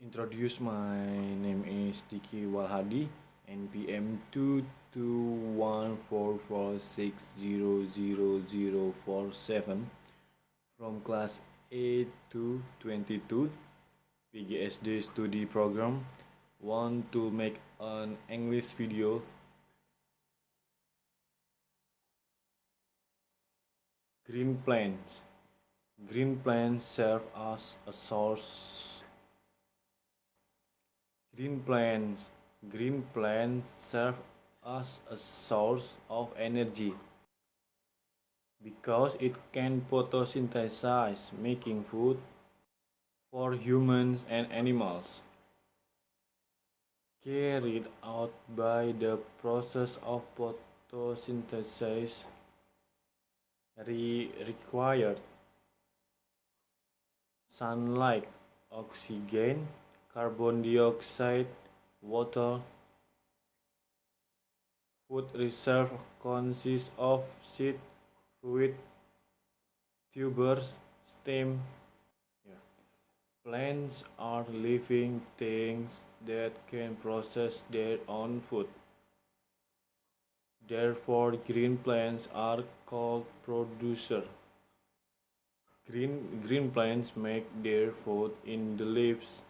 Introduce, my name is Diki Walhadi, NPM 22144600047 from class A to 22 PGSD study program. Want to make an English video. Green plants. Green plants serve as a source. Green plants serve as a source of energy because it can photosynthesize, making food for humans and animals. Carried out by the process of photosynthesis required sunlight, oxygen, carbon dioxide, water. Food reserve consists of seed, fruit, tubers, stem. Plants are living things that can process their own food. Therefore, green plants are called producer. Green plants make their food in the leaves.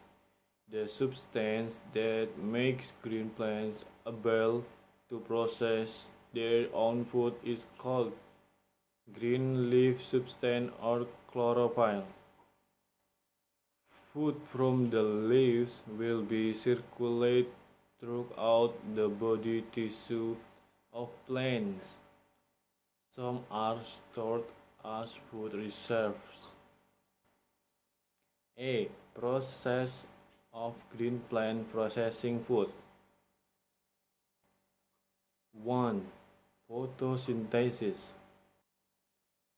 The substance that makes green plants able to process their own food is called green leaf substance or chlorophyll. Food from the leaves will be circulated throughout the body tissue of plants. Some are stored as food reserves. A. Process of green plant processing food. 1. Photosynthesis.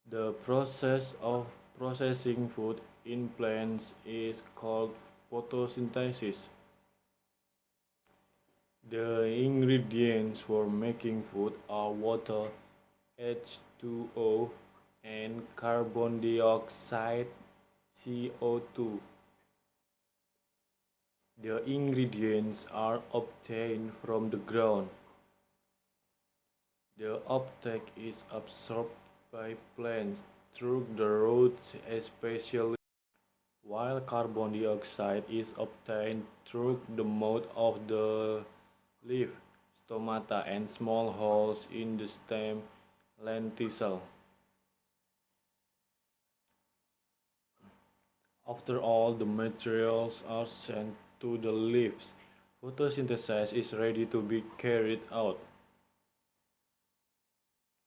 The process of processing food in plants is called photosynthesis. The ingredients for making food are water, H2O, and carbon dioxide, CO2. The ingredients are obtained from the ground. The uptake is absorbed by plants through the roots especially, while carbon dioxide is obtained through the mouth of the leaf, stomata, and small holes in the stem lenticel. After all the materials are sent to the leaves, photosynthesis is ready to be carried out.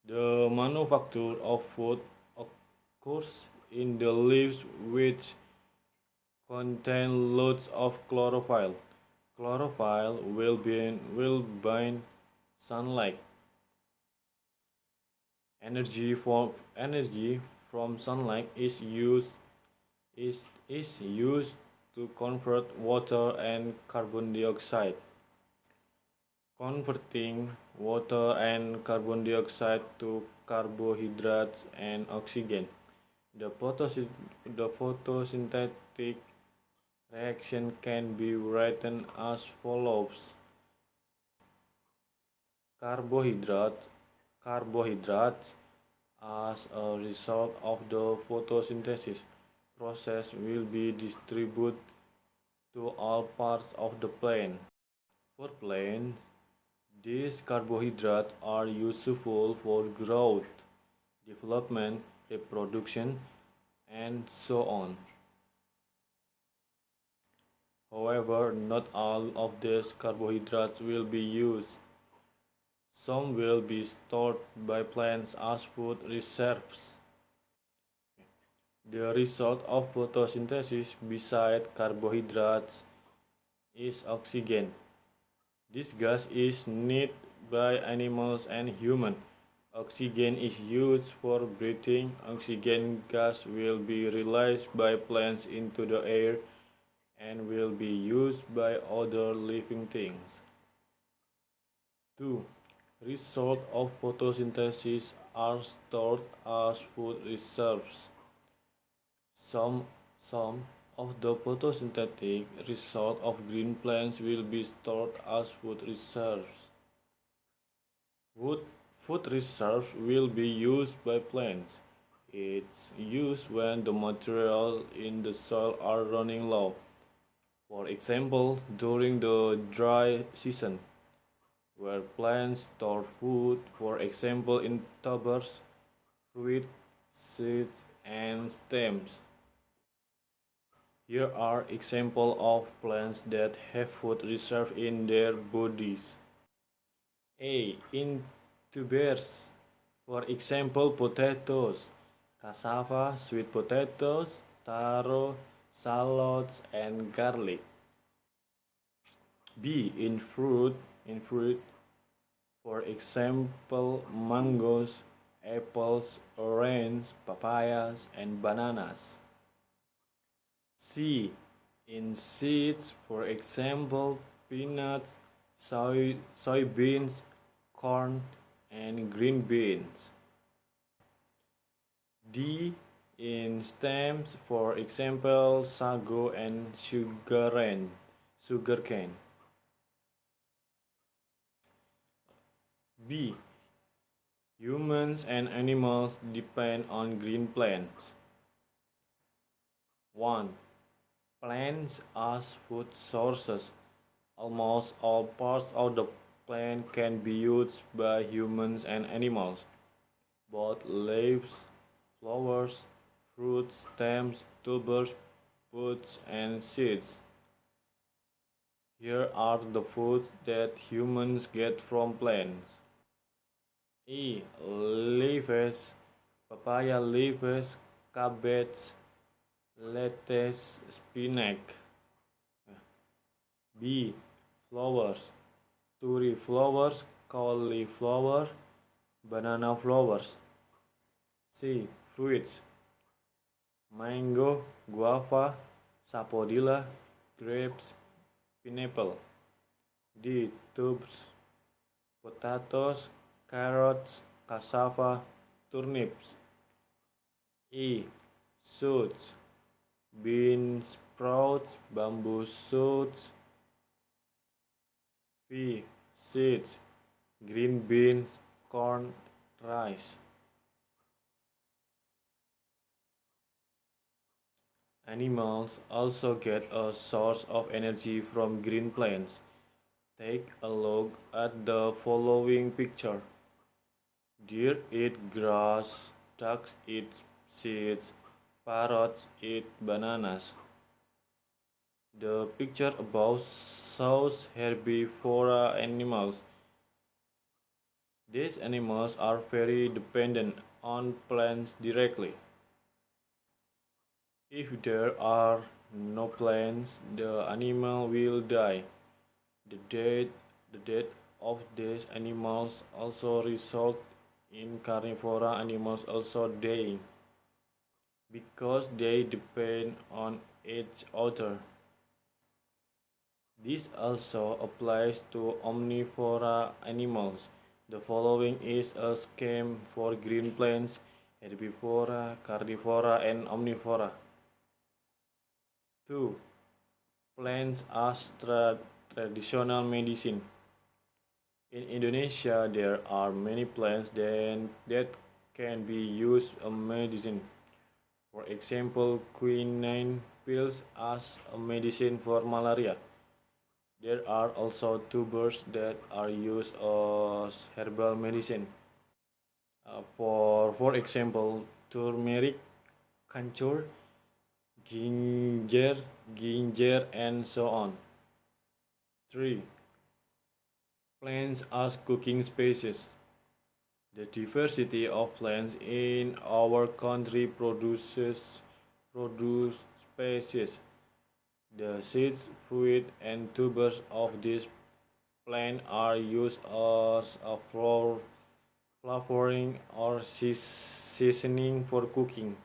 The manufacture of food occurs in the leaves, which contain loads of chlorophyll. Chlorophyll will bind sunlight. Energy from sunlight is used to convert water and carbon dioxide. Converting water and carbon dioxide to carbohydrates and oxygen. The photosynthetic reaction can be written as follows. Carbohydrates, as a result of the photosynthesis process, will be distributed to all parts of the plant. For plants, these carbohydrates are useful for growth, development, reproduction, and so on. However, not all of these carbohydrates will be used. Some will be stored by plants as food reserves. The result of photosynthesis, beside carbohydrates, is oxygen. This gas is needed by animals and humans. Oxygen is used for breathing. Oxygen gas will be released by plants into the air and will be used by other living things. 2. Results of photosynthesis are stored as food reserves. Some of the photosynthetic result of green plants will be stored as food reserves. Wood food reserves will be used by plants. It's used when the material in the soil are running low. For example, during the dry season, where plants store food, for example in tubers, fruit, seeds, and stems. Here are examples of plants that have food reserve in their bodies. A. In tubers, for example potatoes, cassava, sweet potatoes, taro, shallots, and garlic. B. In fruit, for example mangoes, apples, oranges, papayas, and bananas. C. In seeds, for example peanuts, soybeans, corn, and green beans. D. In stems, for example sago and sugarcane. B. Humans and animals depend on green plants. 1. Plants as food sources. Almost all parts of the plant can be used by humans and animals. Both leaves, flowers, fruits, stems, tubers, buds, and seeds. Here are the foods that humans get from plants. E. Leaves, papaya leaves, cabbage, lettuce, spinach. B. Flowers, turi flowers, cauliflower, banana flowers. C. Fruits, mango, guava, sapodilla, grapes, pineapple. D. Tubes, potatoes, carrots, cassava, turnips. E. Shoots, bean sprouts, bamboo shoots. V. Seeds, green beans, corn, rice. Animals also get a source of energy from green plants. Take a look at the following picture. Deer eat grass, ducks eat seeds, parrots eat bananas. The picture above shows herbivora animals. These animals are very dependent on plants directly. If there are no plants, the animal will die. The death of these animals also result in carnivore animals also dying because they depend on each other. This also applies to omnivore animals. The following is a scheme for green plants, herbivora, carnivora, and omnivora. 2. Plants as traditional medicine. In Indonesia, there are many plants that can be used as medicine. For example, quinine pills as a medicine for malaria. There are also tubers that are used as herbal medicine. For example, turmeric, kancur, ginger, and so on. 3. Plants as cooking species. The diversity of plants in our country produce species. The seeds, fruit, and tubers of this plant are used as a flavoring or seasoning for cooking.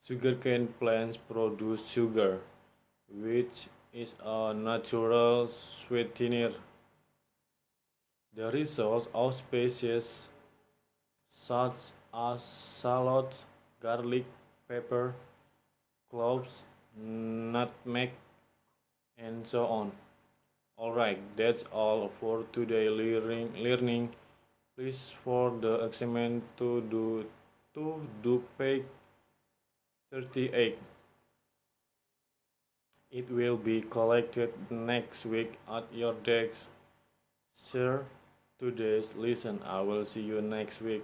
Sugarcane plants produce sugar, which is a natural sweetener. The results of species such as shallots, garlic, pepper, cloves, nutmeg, and so on. Alright, that's all for today learning. Please for the assignment to do page 38. It will be collected next week at your desk. Share today's lesson. I will see you next week.